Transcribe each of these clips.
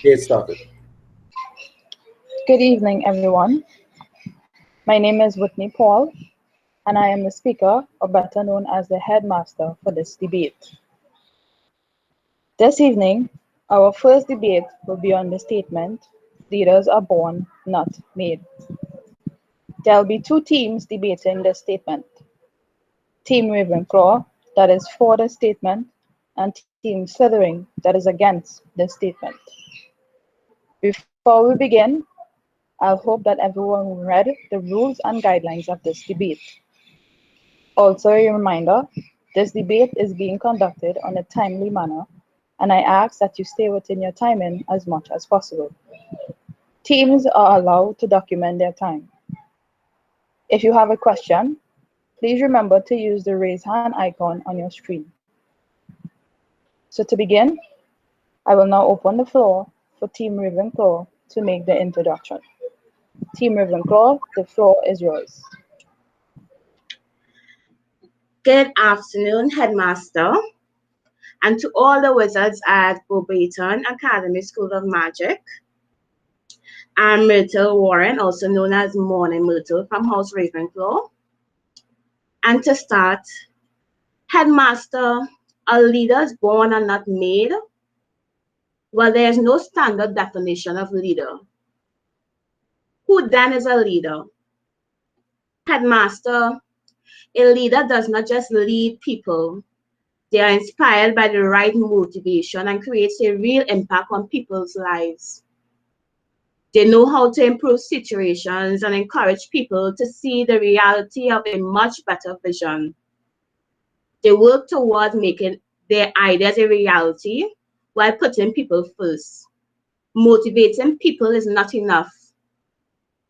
Get started. Good evening, everyone. My name is Whitney Paul, and I am the speaker, or better known as the headmaster, for this debate. This evening, our first debate will be on the statement, "Leaders are born, not made." There will be two teams debating this statement. Team Ravenclaw, that is for the statement, and Team Slytherin, that is against this statement. Before we begin, I hope that everyone read the rules and guidelines of this debate. Also a reminder, this debate is being conducted on a timely manner, and I ask that you stay within your timing as much as possible. Teams are allowed to document their time. If you have a question, please remember to use the raise hand icon on your screen. So to begin, I will now open the floor for Team Ravenclaw to make the introduction. Team Ravenclaw, the floor is yours. Good afternoon, Headmaster, and to all the wizards at Beauxbaton Academy School of Magic. I'm Myrtle Warren, also known as Morning Myrtle from House Ravenclaw. And to start, Headmaster, are leaders born and not made? Well, there's no standard definition of leader. Who then is a leader? Headmaster, a leader does not just lead people. They are inspired by the right motivation and creates a real impact on people's lives. They know how to improve situations and encourage people to see the reality of a much better vision. They work towards making their ideas a reality while putting people first. Motivating people is not enough.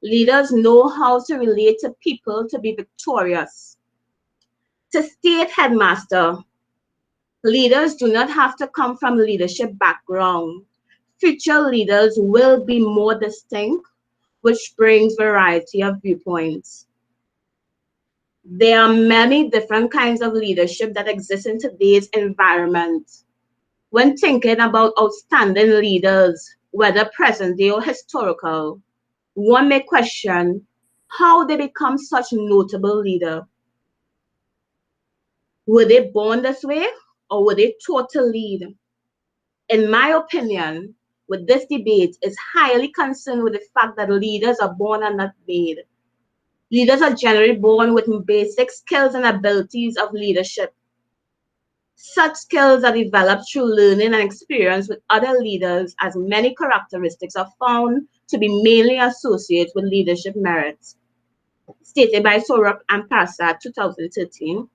Leaders know how to relate to people to be victorious. To state, Headmaster, leaders do not have to come from leadership background. Future leaders will be more distinct, which brings variety of viewpoints. There are many different kinds of leadership that exist in today's environment. When thinking about outstanding leaders, whether present day or historical, one may question how they become such notable leaders. Were they born this way or were they taught to lead? In my opinion, with this debate is highly concerned with the fact that leaders are born and not made. Leaders are generally born with basic skills and abilities of leadership. Such skills are developed through learning and experience with other leaders, as many characteristics are found to be mainly associated with leadership merits. Stated by Sorok and Prasad, 2013.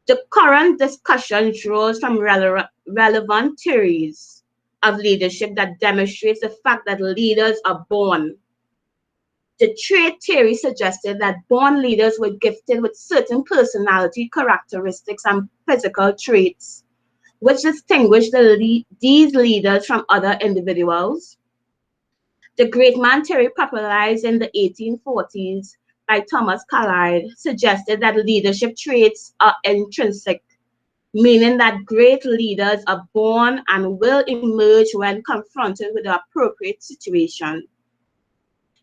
The current discussion draws from relevant theories of leadership that demonstrates the fact that leaders are born. The trait theory suggested that born leaders were gifted with certain personality characteristics and physical traits, which distinguish these leaders from other individuals. The great man theory, popularized in the 1840s by Thomas Carlyle, suggested that leadership traits are intrinsic, meaning that great leaders are born and will emerge when confronted with the appropriate situation.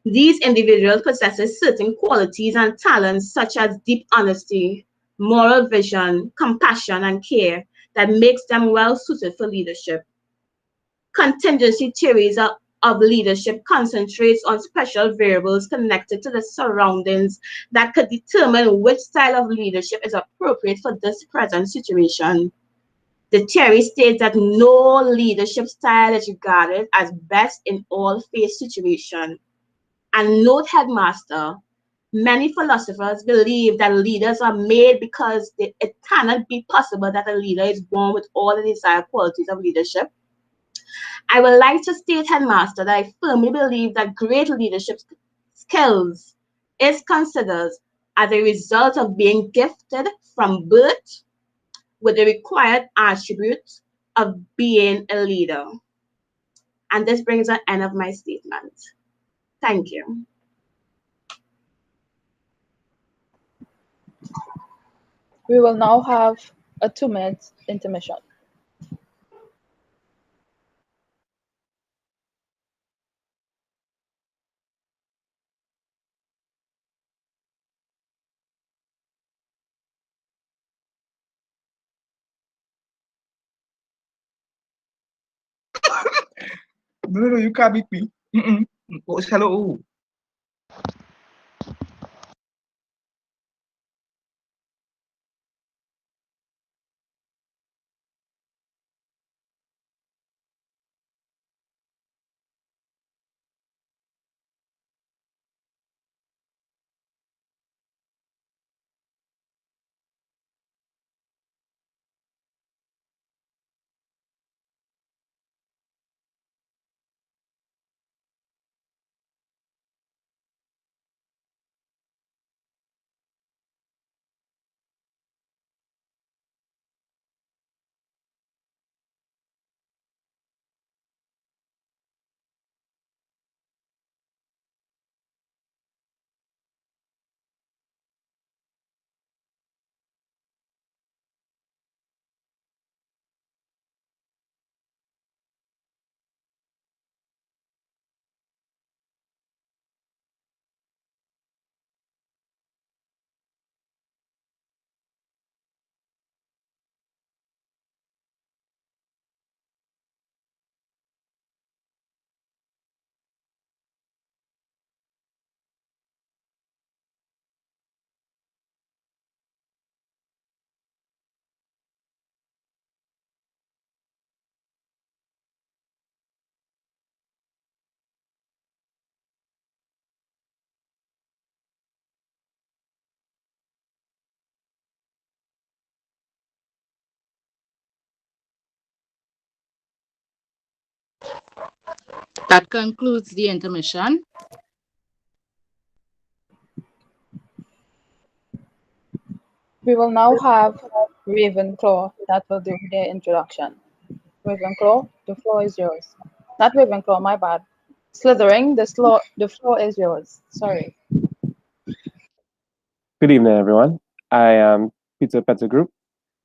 These individuals possess certain qualities and talents such as deep honesty, moral vision, compassion, and care that makes them well suited for leadership. Contingency theories of leadership concentrates on special variables connected to the surroundings that could determine which style of leadership is appropriate for this present situation. The theory states that no leadership style is regarded as best in all faced situations. And note, Headmaster, many philosophers believe that leaders are made because it cannot be possible that a leader is born with all the desired qualities of leadership. I would like to state, Headmaster, that I firmly believe that great leadership skills is considered as a result of being gifted from birth with the required attributes of being a leader. And this brings an end of my statement. Thank you. We will now have a 2-minute intermission. No, you can't beat me. Mm-mm. Oh, hello. That concludes the intermission. We will now have Ravenclaw that will do their introduction. Ravenclaw, the floor is yours. Not Ravenclaw, my bad. Slithering, the floor is yours. Sorry. Good evening, everyone. I am Peter Pettigrew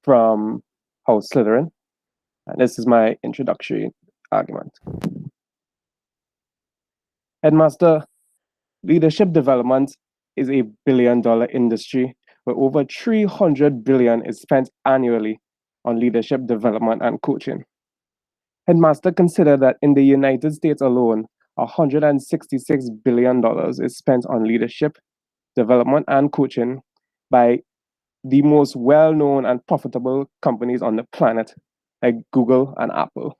from House Slytherin, and this is my introductory argument. Headmaster, leadership development is a billion-dollar industry where over 300 billion is spent annually on leadership development and coaching. Headmaster, consider that in the United States alone, $166 billion is spent on leadership development and coaching by the most well-known and profitable companies on the planet, like Google and Apple.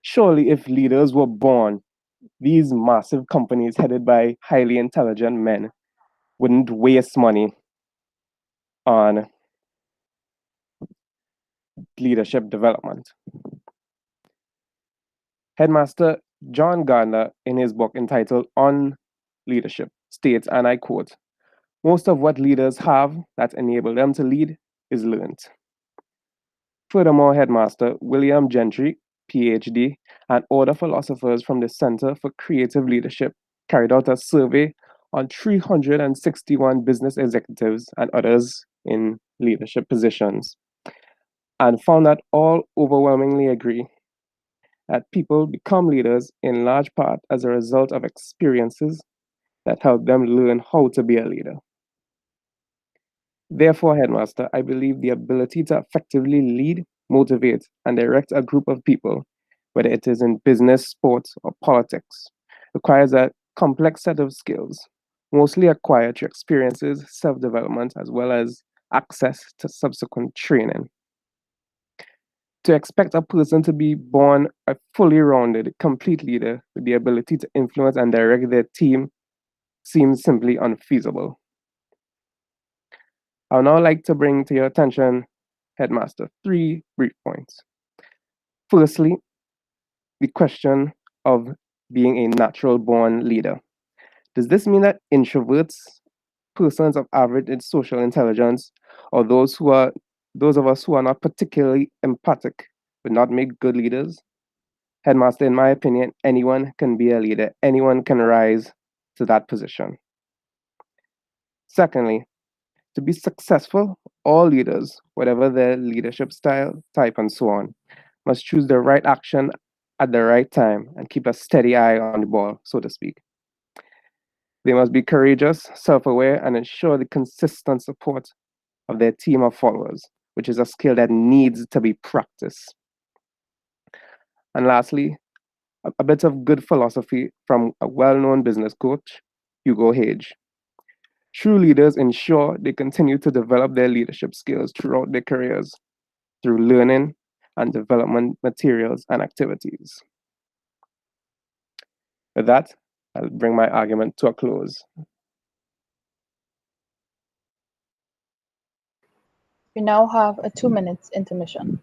Surely, if leaders were born, these massive companies headed by highly intelligent men wouldn't waste money on leadership development. Headmaster John Gardner, in his book entitled On Leadership, states, and I quote, "Most of what leaders have that enable them to lead is learned." Furthermore, Headmaster William Gentry, PhD, and other philosophers from the Center for Creative Leadership carried out a survey on 361 business executives and others in leadership positions and found that all overwhelmingly agree that people become leaders in large part as a result of experiences that help them learn how to be a leader. Therefore, Headmaster, I believe the ability to effectively lead, motivate, and direct a group of people, whether it is in business, sports, or politics, requires a complex set of skills, mostly acquired through experiences, self development, as well as access to subsequent training. To expect a person to be born a fully rounded, complete leader with the ability to influence and direct their team seems simply unfeasible. I would now like to bring to your attention, Headmaster, three brief points. Firstly, the question of being a natural born leader. Does this mean that introverts, persons of average social intelligence, or those of us who are not particularly empathic would not make good leaders? Headmaster, in my opinion, anyone can be a leader. Anyone can rise to that position. Secondly, to be successful, all leaders, whatever their leadership style, type, and so on, must choose the right action at the right time and keep a steady eye on the ball, so to speak. They must be courageous, self aware, and ensure the consistent support of their team of followers, which is a skill that needs to be practiced. And lastly, A bit of good philosophy from a well-known business coach, Hugo Hage. True leaders ensure they continue to develop their leadership skills throughout their careers through learning and development materials and activities. With that, I'll bring my argument to a close. We now have a 2-minute intermission.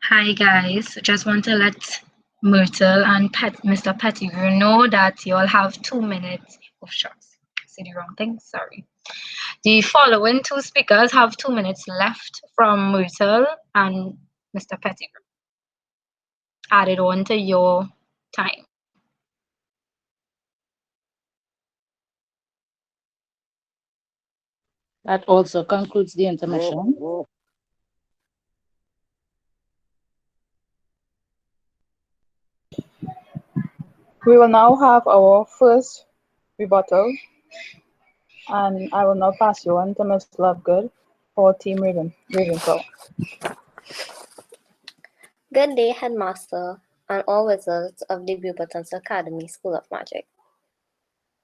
Hi guys, just want to let Myrtle and Mr. Pettigrew know that you all have 2 minutes. Oh shucks, say the wrong thing, sorry. The following two speakers have 2 minutes left from Myrtle and Mr. Pettigrew. Added on to your time. That also concludes the intermission. We will now have our first rebuttal, and I will now pass you on to Ms. Lovegood for Team Ravenclaw. Good day, Headmaster, and all wizards of the Beauxbatons Academy School of Magic.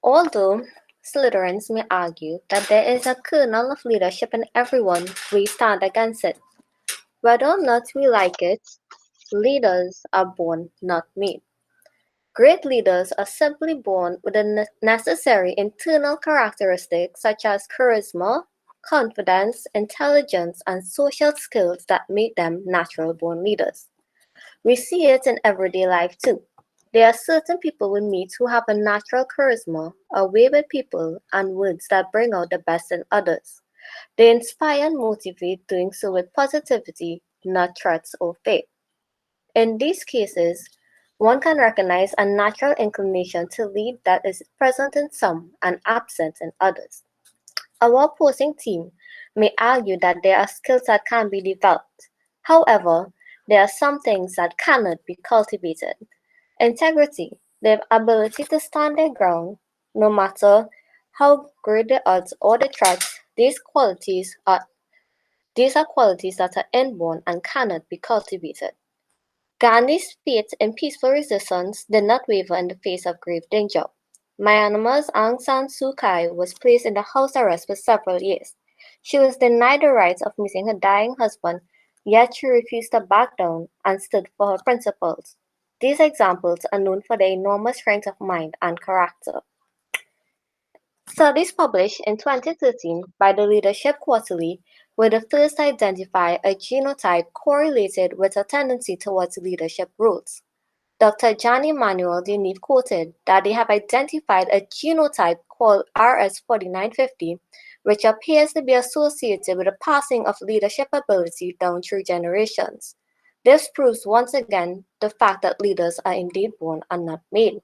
Although Slytherins may argue that there is a kernel of leadership in everyone, we stand against it. Whether or not we like it, leaders are born, not made. Great leaders are simply born with the necessary internal characteristics such as charisma, confidence, intelligence, and social skills that make them natural-born leaders. We see it in everyday life too. There are certain people we meet who have a natural charisma, a way with people, and words that bring out the best in others. They inspire and motivate, doing so with positivity, not threats or fear. In these cases, one can recognize a natural inclination to lead that is present in some and absent in others. Our opposing team may argue that there are skills that can be developed. However, there are some things that cannot be cultivated. Integrity, the ability to stand their ground, no matter how great the odds or the threats, these are qualities that are inborn and cannot be cultivated. Gandhi's faith in peaceful resistance did not waver in the face of grave danger. Myanmar's Aung San Suu Kyi was placed in the house arrest for several years. She was denied the rights of meeting her dying husband, yet she refused to back down and stood for her principles. These examples are known for their enormous strength of mind and character. Studies published in 2013 by the Leadership Quarterly were the first to identify a genotype correlated with a tendency towards leadership roles. Dr. Jan Emmanuel Deneve quoted that they have identified a genotype called RS4950, which appears to be associated with the passing of leadership ability down through generations. This proves once again the fact that leaders are indeed born and not made.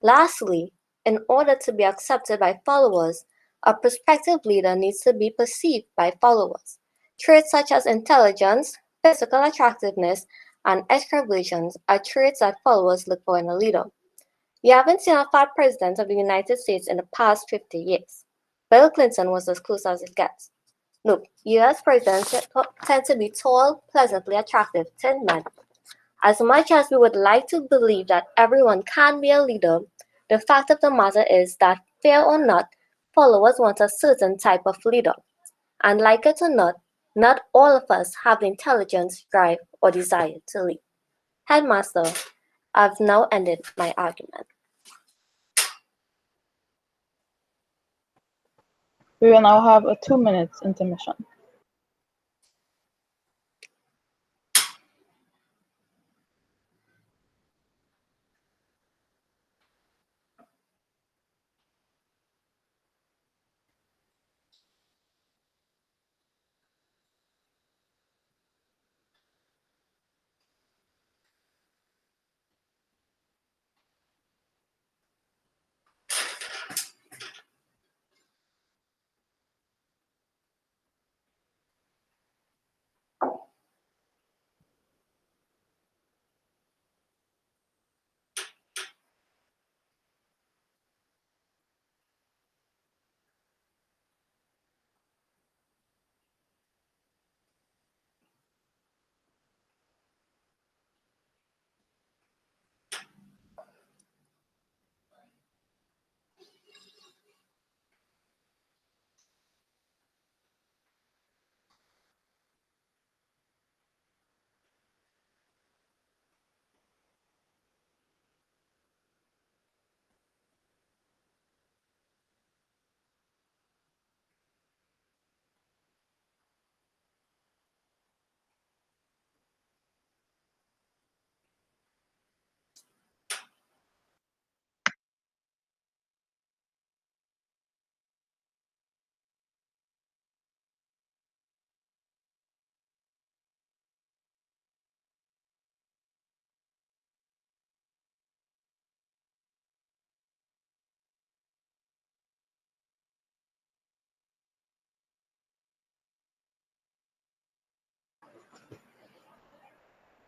Lastly, in order to be accepted by followers, a prospective leader needs to be perceived by followers. Traits such as intelligence, physical attractiveness, and extraversions are traits that followers look for in a leader. You haven't seen a fat president of the United States in the past 50 years. Bill Clinton was as close as it gets. Look, US presidents tend to be tall, pleasantly attractive, thin men. As much as we would like to believe that everyone can be a leader, the fact of the matter is that, fair or not, followers want a certain type of leader. And like it or not all of us have the intelligence, drive, or desire to lead. Headmaster, I've now ended my argument. We will now have a 2 minutes intermission.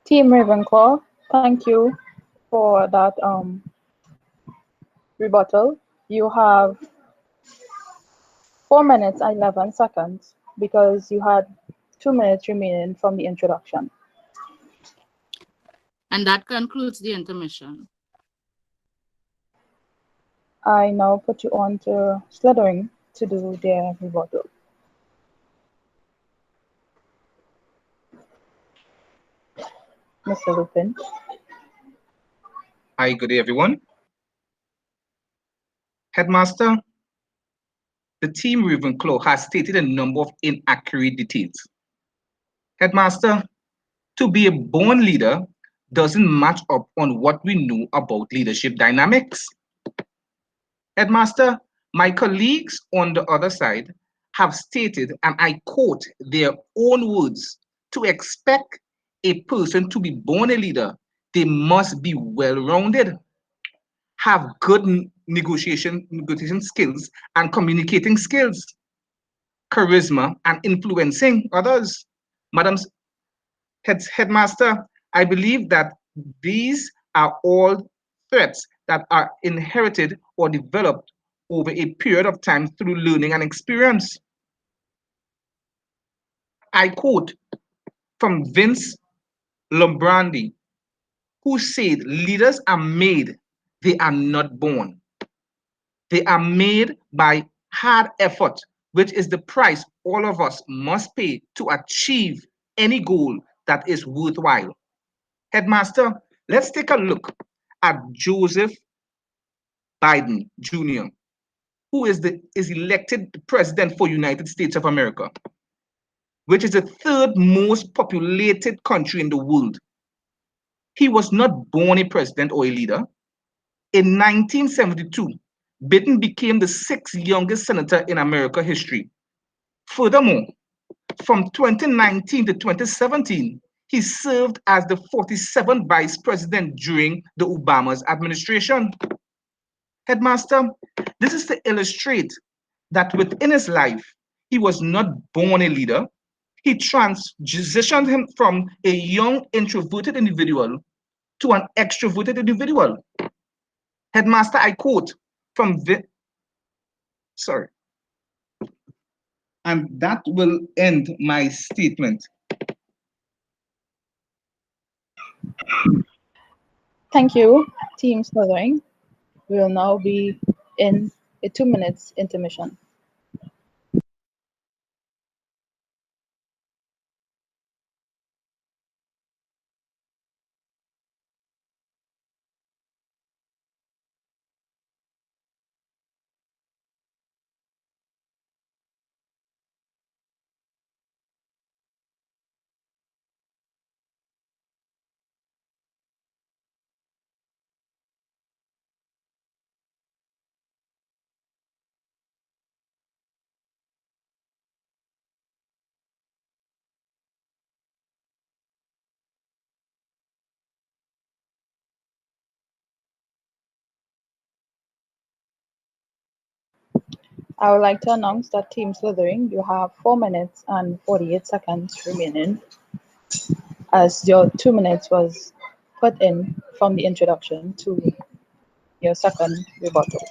Team Ravenclaw, thank you for that rebuttal. You have 4 minutes and 11 seconds because you had 2 minutes remaining from the introduction. And that concludes the intermission. I now put you on to Slithering to do their rebuttal. Mr. Lupin. Hi, good day, everyone. Headmaster, the team Ravenclaw has stated a number of inaccurate details. Headmaster, to be a born leader doesn't match up on what we know about leadership dynamics. Headmaster, my colleagues on the other side have stated, and I quote their own words, to expect a person to be born a leader, they must be well-rounded, have good negotiation skills and communicating skills, charisma and influencing others. Madam's headmaster, I believe that these are all threats that are inherited or developed over a period of time through learning and experience. I quote from Vince Lombardi, who said, leaders are made, they are not born. They are made by hard effort, which is the price all of us must pay to achieve any goal that is worthwhile. Headmaster, let's take a look at Joseph Biden Jr., who is elected president for United States of America, which is the third most populated country in the world. He was not born a president or a leader. In 1972, Baton became the sixth youngest senator in American history. Furthermore, from 2019 to 2017, he served as the 47th vice president during the Obama's administration. Headmaster, this is to illustrate that within his life, he was not born a leader. He transitioned him from a young introverted individual to an extroverted individual. Headmaster, I quote from sorry. And that will end my statement. Thank you, Team Slithering. We will now be in a 2 minutes intermission. I would like to announce that Team Slithering, you have 4 minutes and 48 seconds remaining, as your 2 minutes was put in from the introduction to your second rebuttal.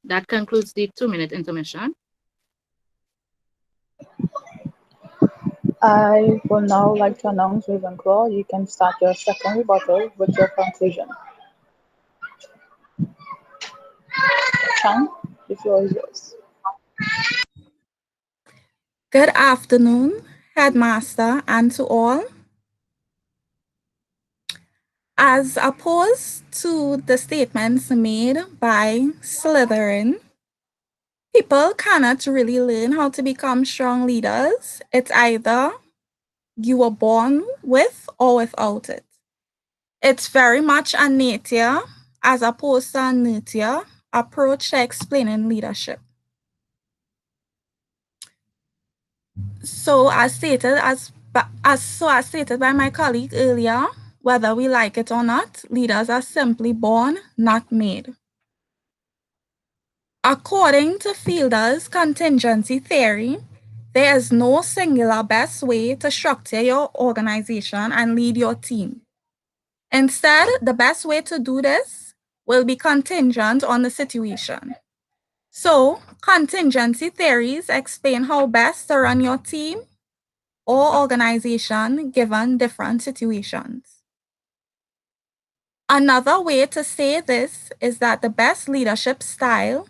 That concludes the 2-minute intermission. I will now like to announce Ravenclaw, you can start your second rebuttal with your conclusion. Chan, the floor is yours. Good afternoon, Headmaster, and to all. As opposed to the statements made by Slytherin, people cannot really learn how to become strong leaders. It's either you were born with or without it. It's very much a nature as opposed to a nurture approach to explaining leadership. So as stated by my colleague earlier, whether we like it or not, leaders are simply born, not made. According to Fielder's contingency theory, there is no singular best way to structure your organization and lead your team. Instead, the best way to do this will be contingent on the situation. So, contingency theories explain how best to run your team or organization given different situations. Another way to say this is that the best leadership style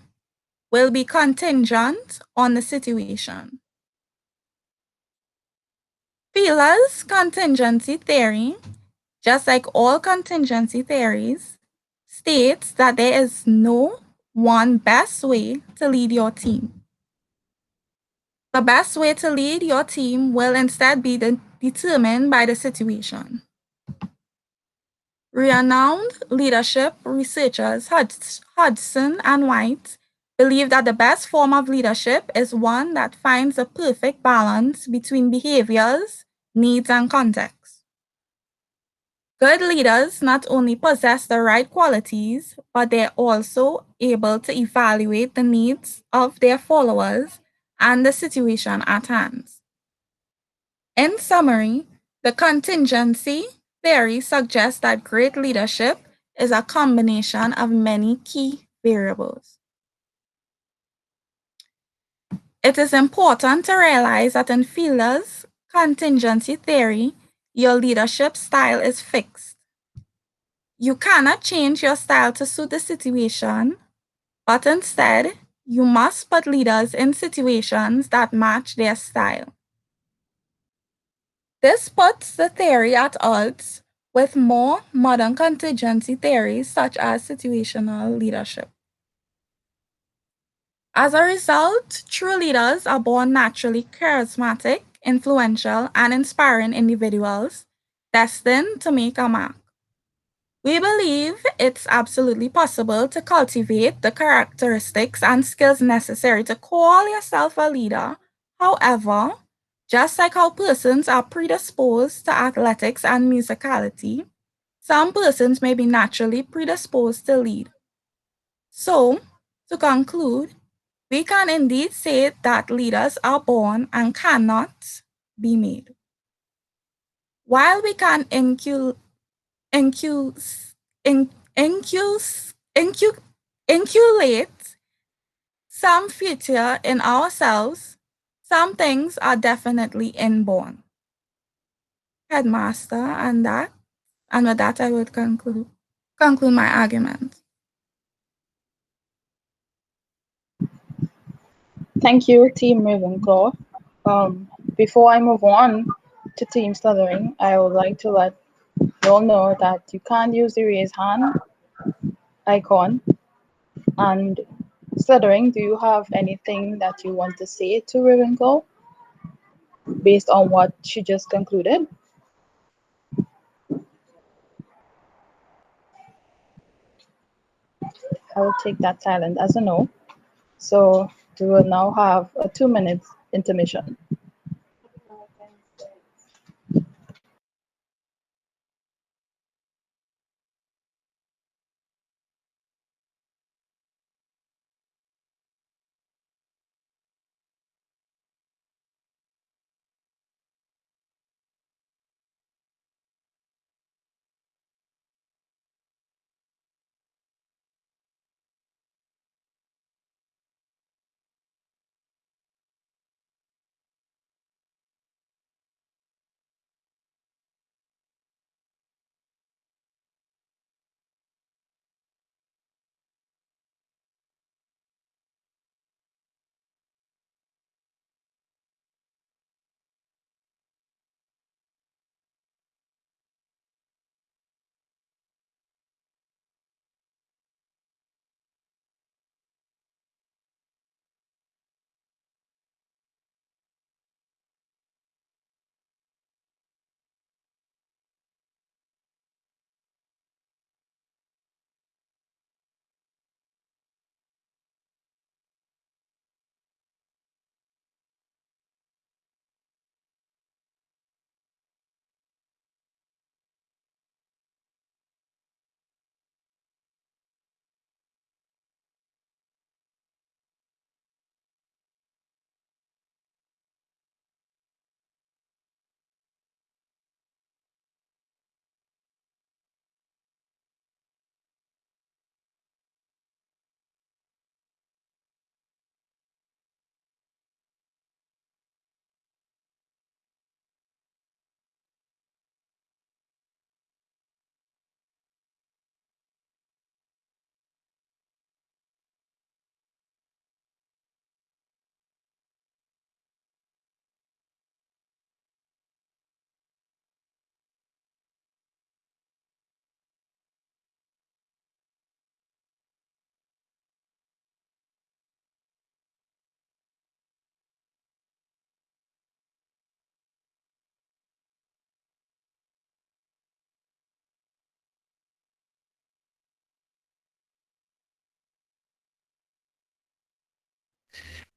will be contingent on the situation. Fielder's contingency theory, just like all contingency theories, states that there is no one best way to lead your team. The best way to lead your team will instead be determined by the situation. Renowned leadership researchers Hudson and White believe that the best form of leadership is one that finds a perfect balance between behaviors, needs, and context. Good leaders not only possess the right qualities, but they're also able to evaluate the needs of their followers and the situation at hand. In summary, the contingency theory suggests that great leadership is a combination of many key variables. It is important to realize that in Fielder's contingency theory, your leadership style is fixed. You cannot change your style to suit the situation, but instead, you must put leaders in situations that match their style. This puts the theory at odds with more modern contingency theories such as situational leadership. As a result, true leaders are born naturally charismatic, influential, and inspiring individuals destined to make a mark. We believe it's absolutely possible to cultivate the characteristics and skills necessary to call yourself a leader. However, just like how persons are predisposed to athletics and musicality, some persons may be naturally predisposed to lead. So, to conclude, we can indeed say that leaders are born and cannot be made. While we can inculate some future in ourselves, some things are definitely inborn. Headmaster, and with that I would conclude my argument. Thank you, Team Ravenclaw. Before I move on to Team Stuttering, I would like to let you all know that you can't use the raise hand icon. And Stuttering, do you have anything that you want to say to Ravenclaw based on what she just concluded? I will take that silent as a no. So we will now have a 2-minute intermission.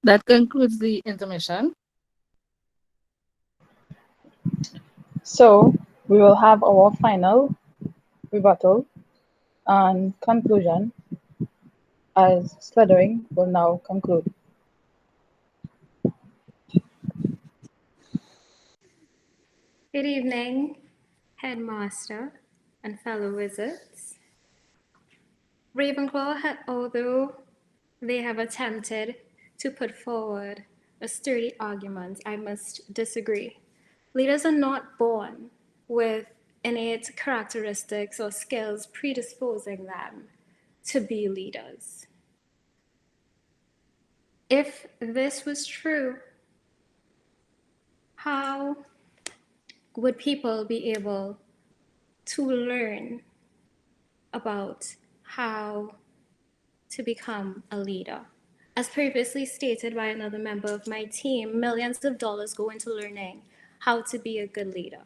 That concludes the intermission. So we will have our final rebuttal, and conclusion, as Slithering will now conclude. Good evening, Headmaster and fellow wizards. Ravenclaw, although they have attempted to put forward a sturdy argument, I must disagree. Leaders are not born with innate characteristics or skills predisposing them to be leaders. If this was true, how would people be able to learn about how to become a leader? As previously stated by another member of my team, millions of dollars go into learning how to be a good leader.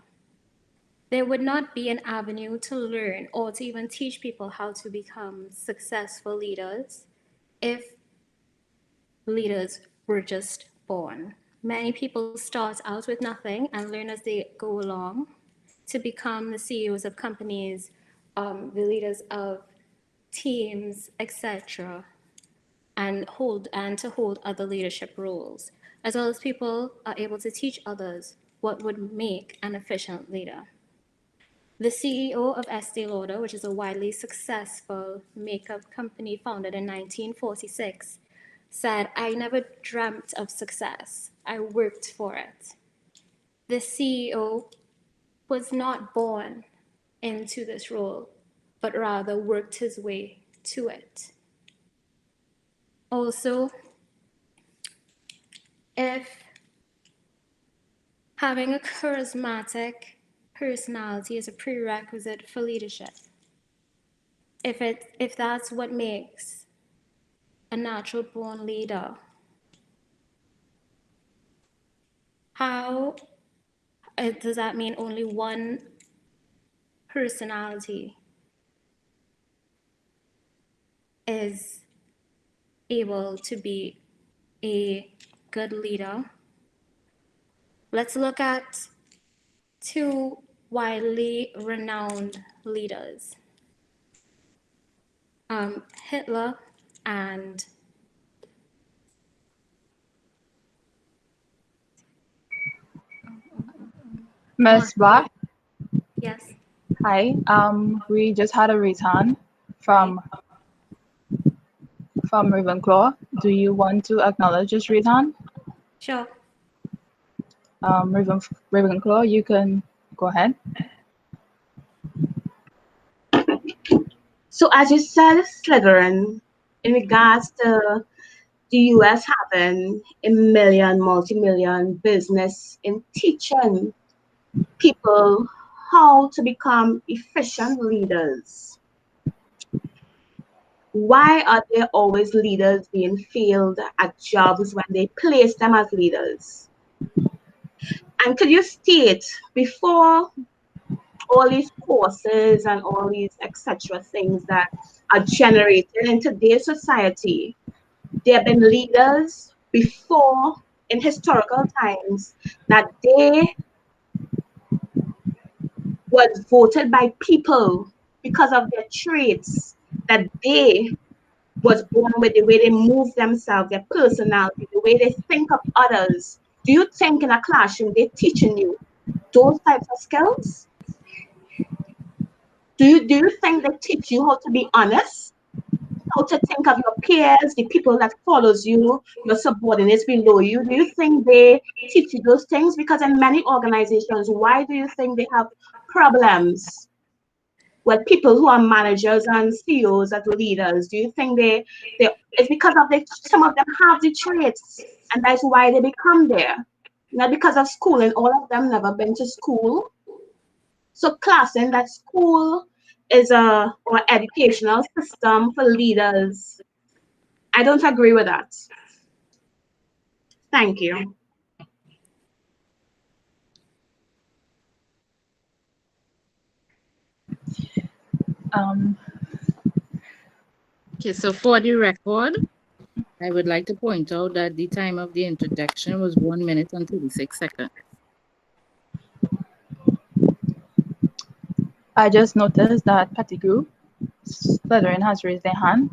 There would not be an avenue to learn or to even teach people how to become successful leaders if leaders were just born. Many people start out with nothing and learn as they go along to become the CEOs of companies, the leaders of teams, etc., and to hold other leadership roles, as well as people are able to teach others what would make an efficient leader. The CEO of Estee Lauder, which is a widely successful makeup company founded in 1946, said, "I never dreamt of success. I worked for it." The CEO was not born into this role, but rather worked his way to it. Also, if having a charismatic personality is a prerequisite for leadership, if that's what makes a natural born leader, how does that mean only one personality is able to be a good leader? Let's look at two widely renowned leaders, Hitler and Ms. Black, yes. hi. We just had a return from Ravenclaw. Do you want to acknowledge this return? Sure. Ravenclaw, you can go ahead. So as you said, Slytherin, in regards to the US having a multi-million business in teaching people how to become efficient leaders. Why are there always leaders being failed at jobs when they place them as leaders? And could you state, before all these courses and all these etc. things that are generated in today's society, there have been leaders before in historical times that they was voted by people because of their traits that they was born with, the way they move themselves, their personality, the way they think of others. Do you think in a classroom they're teaching you those types of skills? Do you think they teach you how to be honest? How to think of your peers, the people that follows you, your subordinates below you? Do you think they teach you those things? Because in many organizations, why do you think they have problems with people who are managers and CEOs as leaders? Do you think they it's because of some of them have the traits, and that's why they become there? Not because of school, and all of them never been to school. So classing that school is or educational system for leaders, I don't agree with that. Thank you. Okay, so for the record, I would like to point out that the time of the introduction was 1 minute and 36 seconds. I just noticed that Pettigrew, Slytherin has raised their hand.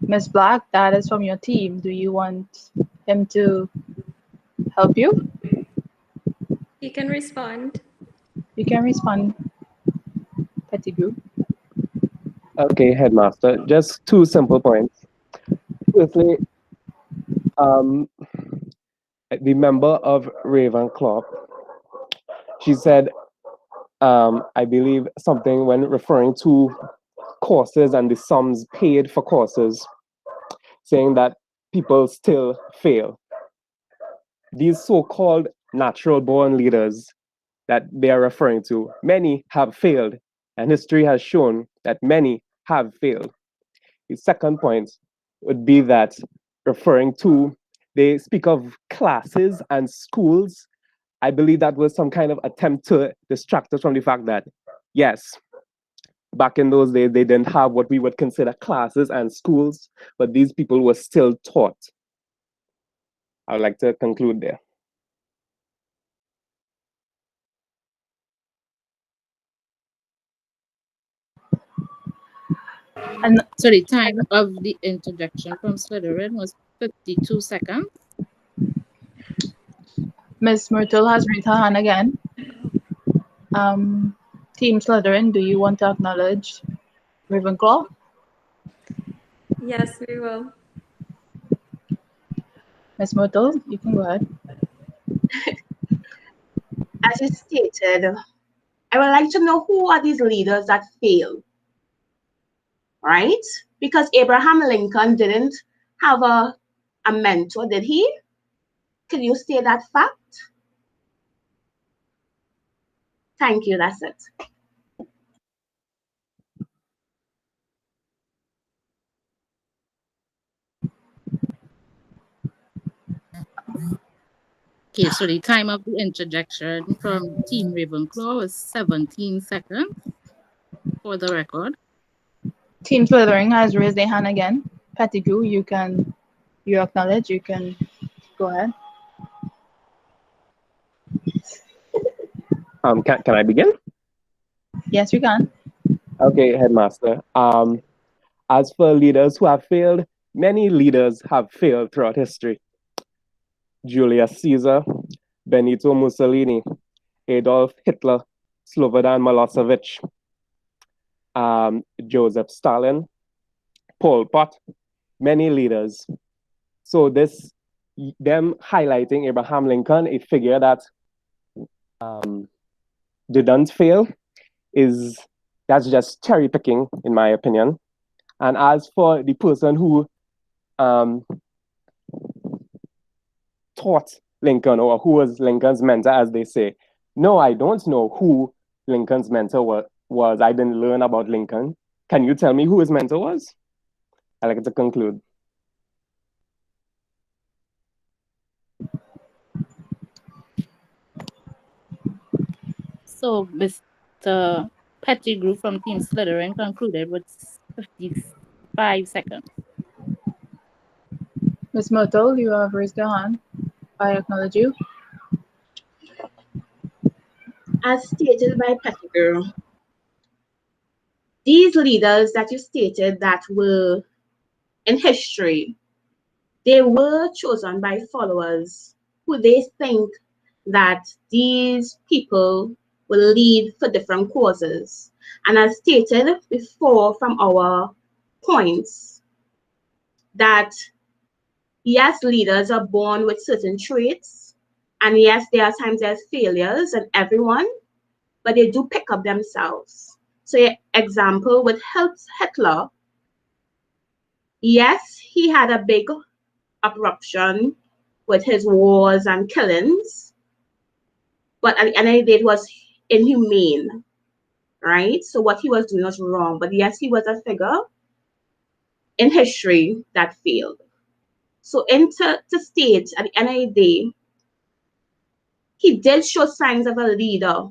Miss Black, that is from your team. Do you want him to help you? You can respond. You can respond, Pettigrew. Okay, headmaster. Just two simple points. Firstly, the member of Ravenclaw, she said, I believe something when referring to courses and the sums paid for courses, saying that people still fail. These so-called natural-born leaders that they are referring to, many have failed, and history has shown that many have failed. The second point would be that referring to, they speak of classes and schools. I believe that was some kind of attempt to distract us from the fact that, yes, back in those days, they didn't have what we would consider classes and schools, but these people were still taught. I would like to conclude there. And So the time of the interjection from Slytherin was 52 seconds. Miss Myrtle has raised her hand again. Team Slytherin, do you want to acknowledge Ravenclaw? Yes, we will. Miss Myrtle, you can go ahead. As you stated, I would like to know who are these leaders that fail, right? Because Abraham Lincoln didn't have a mentor, did he? Can you state that fact? Thank you, that's it. Okay, so the time of the interjection from Team Ravenclaw was 17 seconds for the record. Team Slytherin has raised their hand again. Pettigrew, you acknowledge, you can go ahead. Can I begin? Yes, you can. Okay, headmaster. As for leaders who have failed, many leaders have failed throughout history. Julius Caesar, Benito Mussolini, Adolf Hitler, Slobodan Milosevic, Joseph Stalin, Pol Pot, many leaders. So them highlighting Abraham Lincoln, a figure that didn't fail, that's just cherry picking, in my opinion. And as for the person who taught Lincoln, or who was Lincoln's mentor, as they say, no, I don't know who Lincoln's mentor was. I didn't learn about Lincoln. Can you tell me who his mentor was? I'd like to conclude. So Mr. Pettigrew from Team Slytherin concluded with 55 seconds. Miss Myrtle, you have raised your hand. I acknowledge you. As stated by Pettigrew, these leaders that you stated that were in history, they were chosen by followers who they think that these people will lead for different causes. And as stated before from our points, that yes, leaders are born with certain traits, and yes, there are times there's failures in everyone, but they do pick up themselves. So, example with Hitler, yes, he had a big eruption with his wars and killings, but at the end of the day, it was inhumane, right? So what he was doing was wrong. But yes, he was a figure in history that failed. So to state at the end of the day, he did show signs of a leader,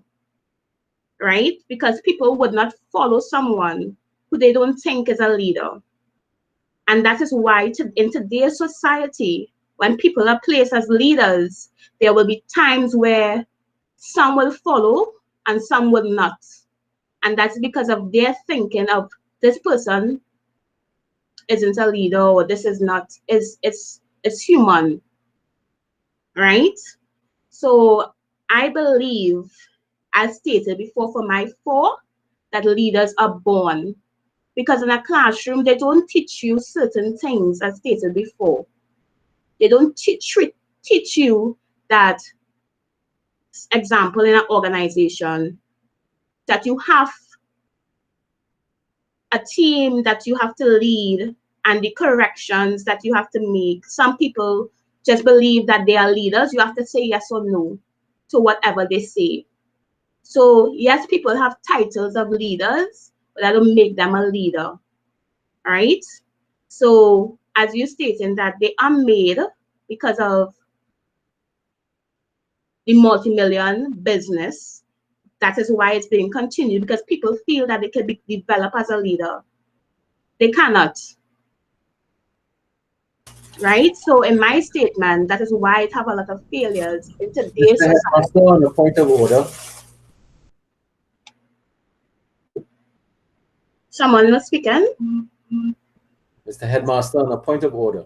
right? Because people would not follow someone who they don't think is a leader. And that is why in today's society, when people are placed as leaders, there will be times where some will follow and some will not. And that's because of their thinking of this person isn't a leader, or this is not, it's human, right? So I believe, as stated before for my 4, that leaders are born. Because in a classroom, they don't teach you certain things, as stated before. They don't teach you that, example, in an organization, that you have a team that you have to lead and the corrections that you have to make. Some people just believe that they are leaders. You have to say yes or no to whatever they say. So yes, people have titles of leaders, but that don't make them a leader, right? So as you stating that they are made because of the multi-million business, that is why it's being continued, because people feel that they can be developed as a leader. They cannot, right? So in my statement, that is why it have a lot of failures in today's Mr. society. Headmaster, on a point of order. Someone was speaking. Mr. Headmaster, on a point of order.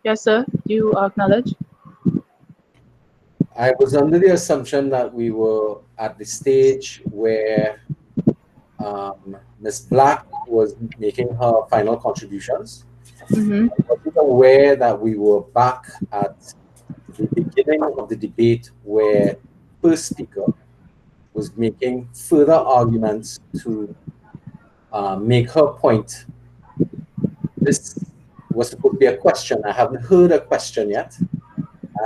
Yes, sir. You acknowledge? I was under the assumption that we were at the stage where Ms. Black was making her final contributions. Mm-hmm. I wasn't aware that we were back at the beginning of the debate where first speaker was making further arguments to make her point. This was supposed to be a question. I haven't heard a question yet.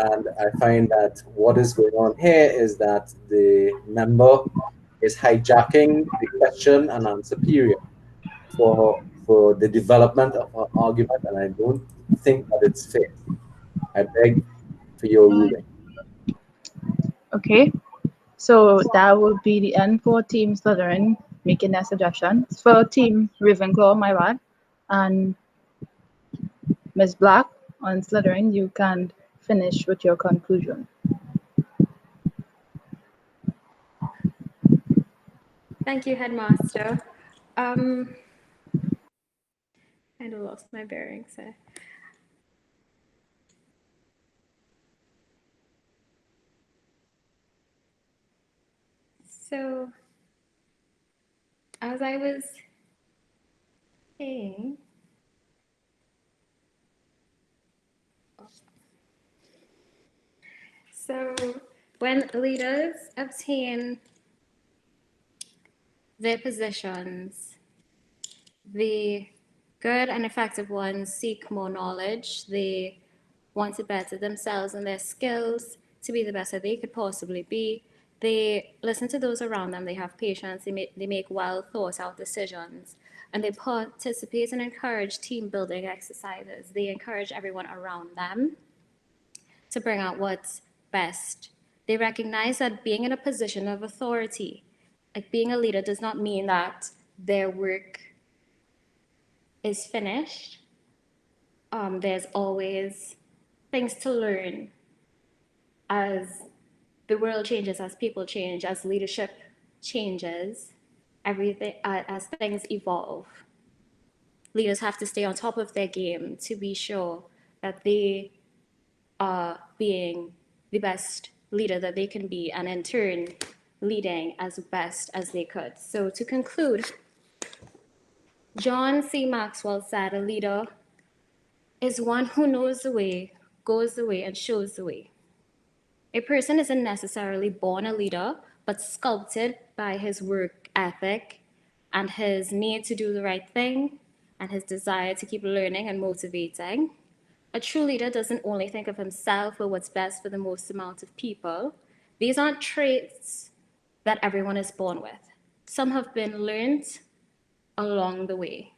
And I find that what is going on here is that the member is hijacking the question and answer period for the development of her argument, and I don't think that it's fair. I beg for your ruling. Okay. So that will be the end for Team Slytherin making their suggestions. For Team Ravenclaw, my bad, and Ms. Black on Slytherin, you can finish with your conclusion. Thank you, Headmaster. Kind of lost my bearings there. So, as I was saying, so when leaders obtain their positions, the good and effective ones seek more knowledge. They want to better themselves and their skills to be the best that they could possibly be. They listen to those around them. They have patience. They make well thought out decisions. And they participate and encourage team building exercises. They encourage everyone around them to bring out what's best. They recognize that being in a position of authority, like being a leader, does not mean that their work is finished. There's always things to learn as the world changes, as people change, as leadership changes, everything as things evolve. Leaders have to stay on top of their game to be sure that they are being the best leader that they can be, and in turn, leading as best as they could. So to conclude, John C. Maxwell said, a leader is one who knows the way, goes the way, and shows the way. A person isn't necessarily born a leader, but sculpted by his work ethic and his need to do the right thing and his desire to keep learning and motivating. A true leader doesn't only think of himself or what's best for the most amount of people. These aren't traits that everyone is born with. Some have been learned along the way.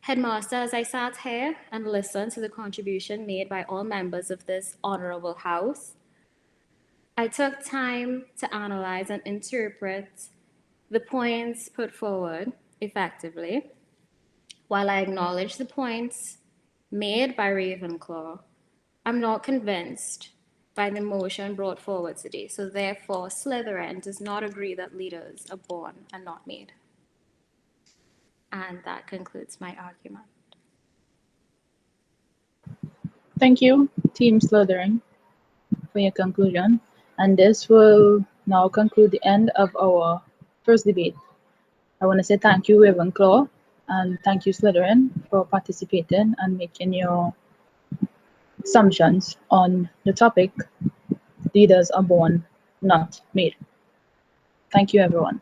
Headmaster, as I sat here and listened to the contribution made by all members of this honorable house, I took time to analyze and interpret the points put forward effectively. While I acknowledge the points made by Ravenclaw, I'm not convinced by the motion brought forward today. So therefore, Slytherin does not agree that leaders are born and not made. And that concludes my argument. Thank you, Team Slytherin, for your conclusion. And this will now conclude the end of our first debate. I want to say thank you, Ravenclaw, and thank you, Slytherin, for participating and making your assumptions on the topic, leaders are born, not made. Thank you, everyone.